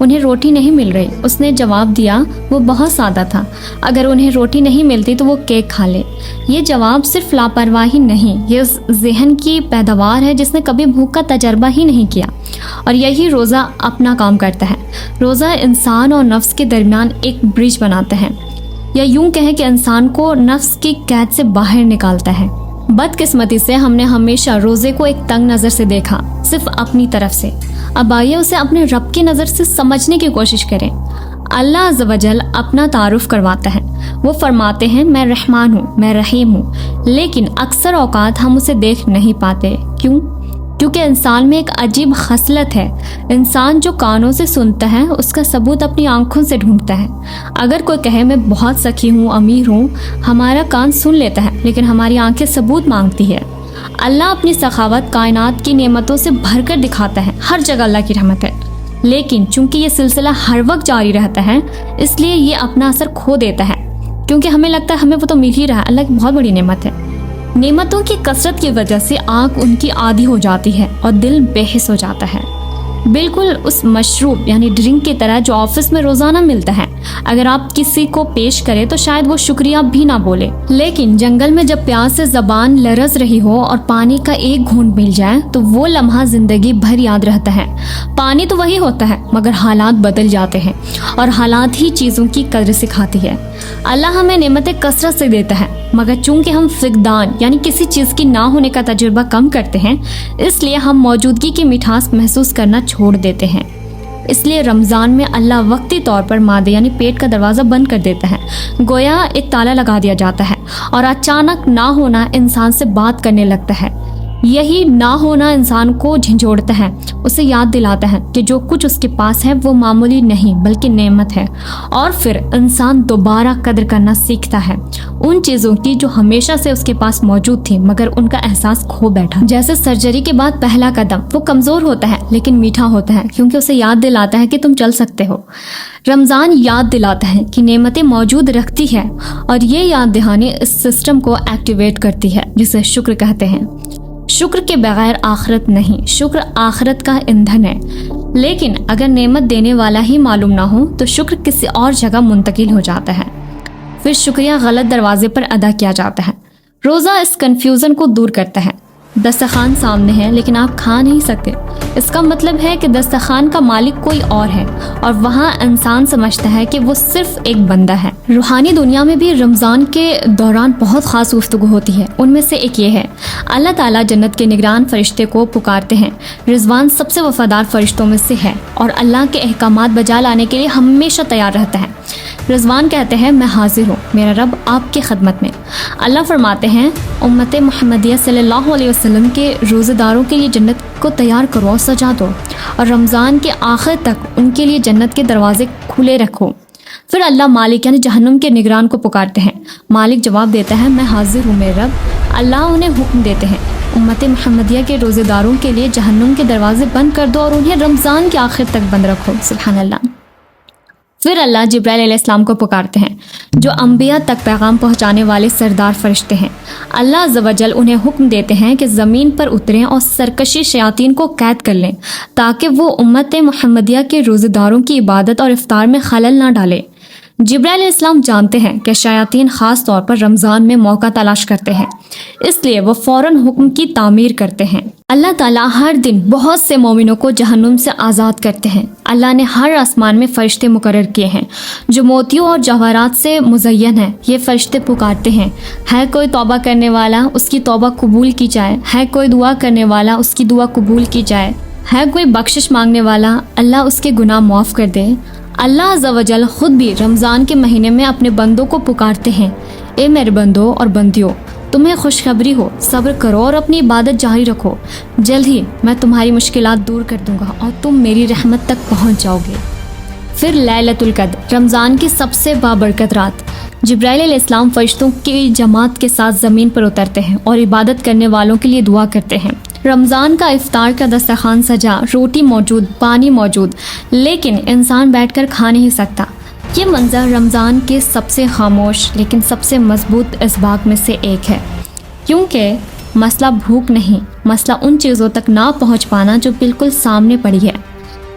انہیں روٹی نہیں مل رہی۔ اس نے جواب دیا، وہ بہت سادہ تھا، اگر انہیں روٹی نہیں ملتی تو وہ کیک کھا لے۔ یہ جواب صرف لاپرواہی نہیں، یہ اس ذہن کی پیداوار ہے جس نے کبھی بھوک کا تجربہ ہی نہیں کیا۔ اور یہی روزہ اپنا کام کرتا ہے۔ روزہ انسان اور نفس کے درمیان ایک برج بناتا ہے، یا یوں کہیں کہ انسان کو نفس کی قید سے باہر نکالتا ہے۔ بدقسمتی سے ہم نے ہمیشہ روزے کو ایک تنگ نظر سے دیکھا، صرف اپنی طرف سے۔ اب آئیے اسے اپنے رب کی نظر سے سمجھنے کی کوشش کریں۔ اللہ عز و جل اپنا تعارف کرواتا ہے، وہ فرماتے ہیں میں رحمان ہوں، میں رحیم ہوں، لیکن اکثر اوقات ہم اسے دیکھ نہیں پاتے۔ کیوں؟ کیونکہ انسان میں ایک عجیب خصلت ہے، انسان جو کانوں سے سنتا ہے اس کا ثبوت اپنی آنکھوں سے ڈھونڈتا ہے۔ اگر کوئی کہے میں بہت سخی ہوں، امیر ہوں، ہمارا کان سن لیتا ہے لیکن ہماری آنکھیں ثبوت مانگتی ہے۔ اللہ اپنی سخاوت کائنات کی نعمتوں سے بھر کر دکھاتا ہے، ہر جگہ اللہ کی رحمت ہے، لیکن چونکہ یہ سلسلہ ہر وقت جاری رہتا ہے اس لیے یہ اپنا اثر کھو دیتا ہے، کیونکہ ہمیں لگتا ہے ہمیں وہ تو مل ہی رہا ہے۔ اللہ کی بہت بڑی نعمت ہے۔ نعمتوں کی کثرت کی وجہ سے آنکھ ان کی عادی ہو جاتی ہے اور دل بے حس ہو جاتا ہے، بالکل اس مشروب یعنی ڈرنک کی طرح جو آفس میں روزانہ ملتا ہے۔ اگر آپ کسی کو پیش کریں تو شاید وہ شکریہ بھی نہ بولے، لیکن جنگل میں جب پیاس سے زبان لرز رہی ہو اور پانی کا ایک گھونٹ مل جائے تو وہ لمحہ زندگی بھر یاد رہتا ہے۔ پانی تو وہی ہوتا ہے مگر حالات بدل جاتے ہیں، اور حالات ہی چیزوں کی قدر سکھاتی ہے۔ اللہ ہمیں نعمتیں کثرت سے دیتا ہے، مگر چونکہ ہم فقدان یعنی کسی چیز کی نہ ہونے کا تجربہ کم کرتے ہیں، اس لیے ہم موجودگی کی مٹھاس محسوس کرنا چھوڑ دیتے ہیں۔ اس لیے رمضان میں اللہ وقتی طور پر معدے یعنی پیٹ کا دروازہ بند کر دیتا ہے، گویا ایک تالا لگا دیا جاتا ہے، اور اچانک نہ ہونا انسان سے بات کرنے لگتا ہے۔ یہی نہ ہونا انسان کو جھنجھوڑتا ہے، اسے یاد دلاتا ہے کہ جو کچھ اس کے پاس ہے وہ معمولی نہیں بلکہ نعمت ہے، اور پھر انسان دوبارہ قدر کرنا سیکھتا ہے ان چیزوں کی جو ہمیشہ سے اس کے پاس موجود تھی مگر ان کا احساس کھو بیٹھا۔ جیسے سرجری کے بعد پہلا قدم، وہ کمزور ہوتا ہے لیکن میٹھا ہوتا ہے کیونکہ اسے یاد دلاتا ہے کہ تم چل سکتے ہو۔ رمضان یاد دلاتا ہے کہ نعمتیں موجود رکھتی ہے، اور یہ یاد دہانی اس سسٹم کو ایکٹیویٹ کرتی ہے جسے شکر کہتے ہیں۔ شکر کے بغیر آخرت نہیں، شکر آخرت کا ایندھن ہے، لیکن اگر نعمت دینے والا ہی معلوم نہ ہو تو شکر کسی اور جگہ منتقل ہو جاتا ہے، پھر شکریہ غلط دروازے پر ادا کیا جاتا ہے۔ روزہ اس کنفیوژن کو دور کرتا ہے۔ دسترخوان سامنے ہے لیکن آپ کھا نہیں سکتے، اس کا مطلب ہے کہ دسترخوان کا مالک کوئی اور ہے، اور وہاں انسان سمجھتا ہے کہ وہ صرف ایک بندہ ہے۔ روحانی دنیا میں بھی رمضان کے دوران بہت خاص گفتگو ہوتی ہے، ان میں سے ایک یہ ہے، اللہ تعالیٰ جنت کے نگران فرشتے کو پکارتے ہیں۔ رضوان سب سے وفادار فرشتوں میں سے ہے اور اللہ کے احکامات بجا لانے کے لیے ہمیشہ تیار رہتا ہے۔ رضوان کہتے ہیں میں حاضر ہوں میرا رب آپ کی خدمت میں۔ اللہ فرماتے ہیں امت محمدیہ صلی اللہ علیہ وسلم کے روزہ داروں کے لیے جنت کو تیار کرو اور سجا دو، اور رمضان کے آخر تک ان کے لیے جنت کے دروازے کھلے رکھو۔ پھر اللہ مالک یعنی جہنم کے نگران کو پکارتے ہیں، مالک جواب دیتا ہے میں حاضر ہوں میرے رب۔ اللہ انہیں حکم دیتے ہیں امت محمدیہ کے روزے داروں کے لیے جہنم کے دروازے بند کر دو اور انہیں رمضان کے آخر تک بند رکھو۔ سبحان اللہ۔ پھر اللہ جبرائیل علیہ السلام کو پکارتے ہیں جو انبیاء تک پیغام پہنچانے والے سردار فرشتے ہیں۔ اللہ عز و جل انہیں حکم دیتے ہیں کہ زمین پر اتریں اور سرکشی شیاطین کو قید کر لیں تاکہ وہ امت محمدیہ کے روزے داروں کی عبادت اور افطار میں خلل نہ ڈالے۔ جبرائیل علیہ السلام جانتے ہیں کہ شیاطین خاص طور پر رمضان میں موقع تلاش کرتے ہیں، اس لیے وہ فوراً حکم کی تعمیر کرتے ہیں۔ اللہ تعالیٰ ہر دن بہت سے مومنوں کو جہنم سے آزاد کرتے ہیں۔ اللہ نے ہر آسمان میں فرشتے مقرر کیے ہیں جو موتیوں اور جواہرات سے مزین ہیں۔ یہ فرشتے پکارتے ہیں ہے کوئی توبہ کرنے والا اس کی توبہ قبول کی جائے، ہے کوئی دعا کرنے والا اس کی دعا قبول کی جائے، ہے کوئی بخشش مانگنے والا اللہ اس کے گناہ معاف کر دے۔ اللہ عز و جل خود بھی رمضان کے مہینے میں اپنے بندوں کو پکارتے ہیں اے میرے بندوں اور بندیوں، تمہیں خوشخبری ہو، صبر کرو اور اپنی عبادت جاری رکھو، جلد ہی میں تمہاری مشکلات دور کر دوں گا اور تم میری رحمت تک پہنچ جاؤ گے۔ پھر لیلۃ القدر، رمضان کی سب سے بابرکت رات، جبرائیل علیہ السلام فرشتوں کی جماعت کے ساتھ زمین پر اترتے ہیں اور عبادت کرنے والوں کے لیے دعا کرتے ہیں۔ رمضان کا افطار کا دسترخوان سجا، روٹی موجود، پانی موجود، لیکن انسان بیٹھ کر کھا نہیں سکتا۔ یہ منظر رمضان کے سب سے خاموش لیکن سب سے مضبوط اسباق میں سے ایک ہے، کیونکہ مسئلہ بھوک نہیں، مسئلہ ان چیزوں تک نہ پہنچ پانا جو بالکل سامنے پڑی ہے۔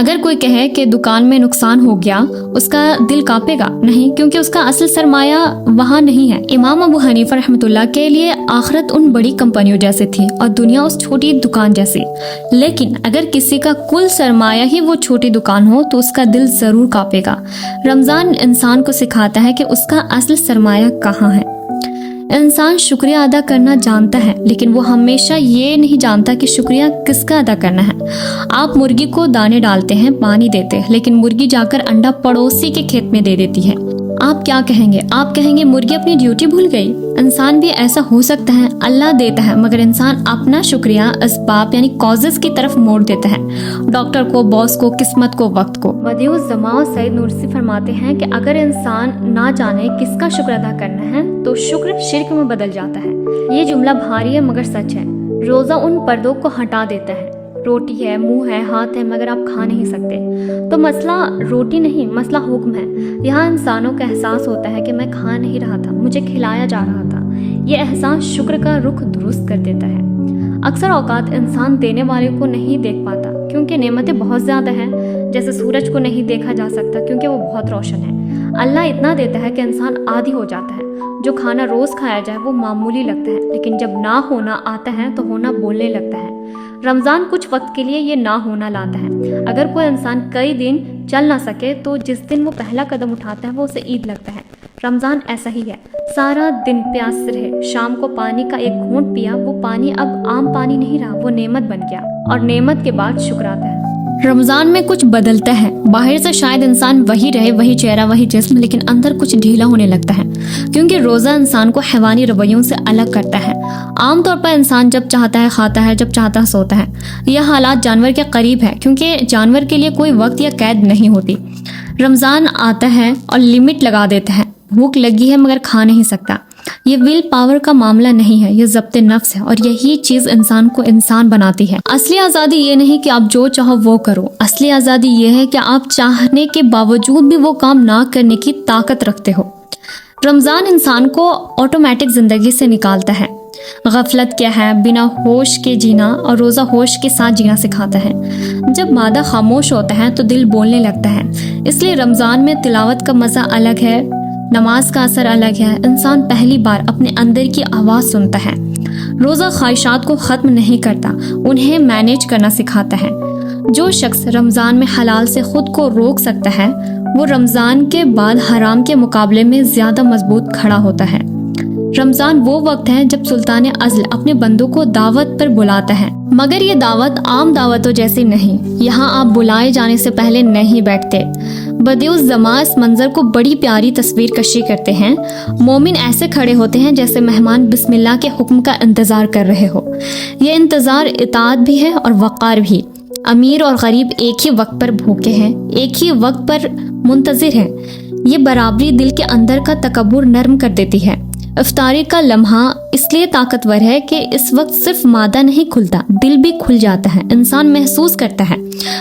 اگر کوئی کہے کہ دکان میں نقصان ہو گیا اس کا دل کانپے گا؟ نہیں، کیونکہ اس کا اصل سرمایہ وہاں نہیں ہے۔ امام ابو حنیفہ رحمۃ اللہ کے لیے آخرت ان بڑی کمپنیوں جیسے تھی اور دنیا اس چھوٹی دکان جیسی، لیکن اگر کسی کا کل سرمایہ ہی وہ چھوٹی دکان ہو تو اس کا دل ضرور کانپے گا۔ رمضان انسان کو سکھاتا ہے کہ اس کا اصل سرمایہ کہاں ہے۔ انسان شکریہ ادا کرنا جانتا ہے، لیکن وہ ہمیشہ یہ نہیں جانتا کہ شکریہ کس کا ادا کرنا ہے۔ آپ مرغی کو دانے ڈالتے ہیں، پانی دیتے ہیں، لیکن مرغی جا کر انڈا پڑوسی کے کھیت میں دے دیتی ہے۔ آپ کیا کہیں گے؟ آپ کہیں گے مرغی اپنی ڈیوٹی بھول گئی۔ انسان بھی ایسا ہو سکتا ہے، اللہ دیتا ہے مگر انسان اپنا شکریہ اسباب یعنی کازز کی طرف موڑ دیتا ہے، ڈاکٹر کو، باس کو، قسمت کو، وقت کو۔ بدیع الزماں سید نورسی فرماتے ہیں کہ اگر انسان نہ جانے کس کا شکر ادا کرنا ہے تو شکر شرک میں بدل جاتا ہے۔ یہ جملہ بھاری ہے مگر سچ ہے۔ روزہ ان پردوں کو ہٹا دیتا ہے۔ روٹی ہے، منہ ہے، ہاتھ ہے، مگر آپ کھا نہیں سکتے تو مسئلہ روٹی نہیں، مسئلہ حکم ہے۔ یہاں انسانوں کا احساس ہوتا ہے کہ میں کھا نہیں رہا تھا، مجھے کھلایا جا رہا تھا۔ یہ احساس شکر کا رخ درست کر دیتا ہے۔ اکثر اوقات انسان دینے والے کو نہیں دیکھ پاتا کیونکہ نعمتیں بہت زیادہ ہیں، جیسے سورج کو نہیں دیکھا جا سکتا کیونکہ وہ بہت روشن ہے۔ اللہ اتنا دیتا ہے کہ انسان عادی ہو جاتا ہے۔ جو کھانا روز کھایا جائے وہ معمولی لگتا ہے، لیکن جب نہ ہونا آتا ہے تو ہونا بولنے لگتا ہے۔ رمضان کچھ وقت کے لیے یہ نہ ہونا لاتا ہے۔ اگر کوئی انسان کئی دن چل نہ سکے تو جس دن وہ پہلا قدم اٹھاتا ہے وہ اسے عید لگتا ہے۔ رمضان ایسا ہی ہے، سارا دن پیاس سے رہے، شام کو پانی کا ایک گھونٹ پیا، وہ پانی اب عام پانی نہیں رہا، وہ نعمت بن گیا، اور نعمت کے بعد شکر آتا ہے۔ رمضان میں کچھ بدلتا ہے۔ باہر سے شاید انسان وہی رہے، وہی چہرہ، وہی جسم، لیکن اندر کچھ ڈھیلا ہونے لگتا ہے، کیونکہ روزہ انسان کو حیوانی رویوں سے الگ کرتا ہے۔ عام طور پر انسان جب چاہتا ہے کھاتا ہے، جب چاہتا ہے سوتا ہے۔ یہ حالات جانور کے قریب ہے، کیونکہ جانور کے لیے کوئی وقت یا قید نہیں ہوتی۔ رمضان آتا ہے اور لمٹ لگا دیتا ہے۔ بھوک لگی ہے مگر کھا نہیں سکتا۔ یہ ول پاور کا معاملہ نہیں ہے، یہ ضبط نفس ہے، اور یہی چیز انسان کو انسان بناتی ہے۔ اصلی آزادی یہ نہیں کہ آپ جو چاہو وہ کرو، اصلی آزادی یہ ہے کہ آپ چاہنے کے باوجود بھی وہ کام نہ کرنے کی طاقت رکھتے ہو۔ رمضان انسان کو آٹومیٹک زندگی سے نکالتا ہے۔ غفلت کیا ہے، بنا ہوش کے جینا، اور روزہ ہوش کے ساتھ جینا سکھاتا ہے۔ جب معدہ خاموش ہوتا ہے تو دل بولنے لگتا ہے۔ اس لیے رمضان میں تلاوت کا مزہ الگ ہے، نماز کا اثر الگ ہے۔ انسان پہلی بار اپنے اندر کی آواز سنتا ہے۔ روزہ خواہشات کو ختم نہیں کرتا، انہیں مینیج کرنا سکھاتا ہے۔ جو شخص رمضان میں حلال سے خود کو روک سکتا ہے وہ رمضان کے بعد حرام کے مقابلے میں زیادہ مضبوط کھڑا ہوتا ہے۔ رمضان وہ وقت ہے جب سلطان عزل اپنے بندوں کو دعوت پر بلاتا ہے، مگر یہ دعوت عام دعوتوں جیسی نہیں۔ یہاں آپ بلائے جانے سے پہلے نہیں بیٹھتے۔ بدیع الزماں اس منظر کو بڑی پیاری تصویر کشی کرتے ہیں۔ مومن ایسے کھڑے ہوتے ہیں جیسے مہمان بسم اللہ کے حکم کا انتظار کر رہے ہو۔ یہ انتظار اطاعت بھی ہے اور وقار بھی۔ امیر اور غریب ایک ہی وقت پر بھوکے ہیں، ایک ہی وقت پر منتظر ہیں۔ یہ برابری دل کے اندر کا تکبر نرم کر دیتی ہے۔ افطاری کا لمحہ اس لیے طاقتور ہے کہ اس وقت صرف معدہ نہیں کھلتا، دل بھی کھل جاتا ہے۔ انسان محسوس کرتا ہے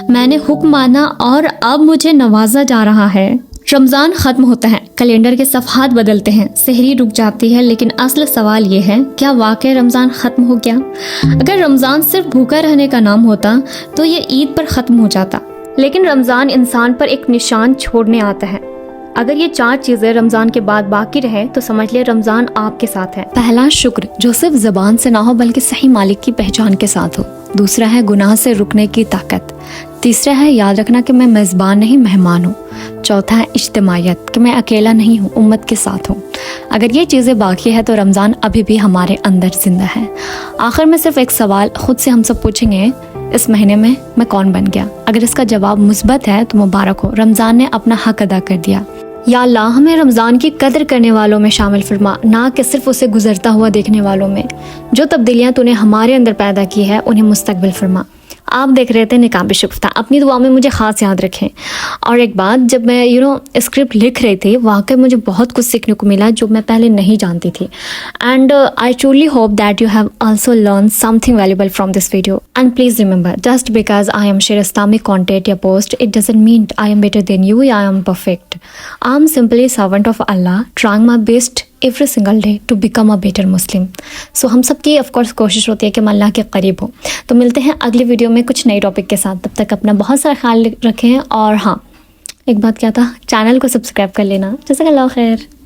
میں نے حکم مانا اور اب مجھے نوازا جا رہا ہے۔ رمضان ختم ہوتا ہے، کیلنڈر کے صفحات بدلتے ہیں، سحری رک جاتی ہے، لیکن اصل سوال یہ ہے کیا واقعی رمضان ختم ہو گیا؟ اگر رمضان صرف بھوکا رہنے کا نام ہوتا تو یہ عید پر ختم ہو جاتا، لیکن رمضان انسان پر ایک نشان چھوڑنے آتا ہے۔ اگر یہ 4 چیزیں رمضان کے بعد باقی رہے تو سمجھ لے رمضان آپ کے ساتھ ہے۔ پہلا، شکر، جو صرف زبان سے نہ ہو بلکہ صحیح مالک کی پہچان کے ساتھ ہو۔ دوسرا ہے گناہ سے رکنے کی طاقت۔ تیسرا ہے یاد رکھنا کہ میں میزبان نہیں مہمان ہوں۔ چوتھا ہے اجتماعیت، کہ میں اکیلا نہیں ہوں، امت کے ساتھ ہوں۔ اگر یہ چیزیں باقی ہے تو رمضان ابھی بھی ہمارے اندر زندہ ہے۔ آخر میں صرف ایک سوال خود سے ہم سب پوچھیں گے، اس مہینے میں کون بن گیا؟ اگر اس کا جواب مثبت ہے تو مبارک ہو، رمضان نے اپنا حق ادا کر دیا۔ یا اللہ ہمیں رمضان کی قدر کرنے والوں میں شامل فرما، نہ کہ صرف اسے گزرتا ہوا دیکھنے والوں میں۔ جو تبدیلیاں تو نے ہمارے اندر پیدا کی ہے انہیں مستقبل فرما۔ آپ دیکھ رہے تھے نقاب شگفتہ، اپنی دعا میں مجھے خاص یاد رکھیں۔ اور ایک بات، جب میں اسکرپٹ لکھ رہی تھی واقعی مجھے بہت کچھ سیکھنے کو ملا جو میں پہلے نہیں جانتی تھی، and I truly hope that you have also learn some thing valuable from this video. And please remember, just because I am share Islamic content یا post, it doesn't mean I am better than you, I am perfect. I am simply a servant of Allah trying my best every single day to become a better Muslim. So ہم سب کی of course کوشش ہوتی ہے کہ ہم اللہ کے قریب ہوں. تو ملتے ہیں اگلی ویڈیو میں کچھ نئی ٹاپک کے ساتھ. تب تک اپنا بہت سارا خیال رکھیں. اور ہاں، ایک بات کیا تھا، چینل کو سبسکرائب کر لینا. جزاک اللہ خیر.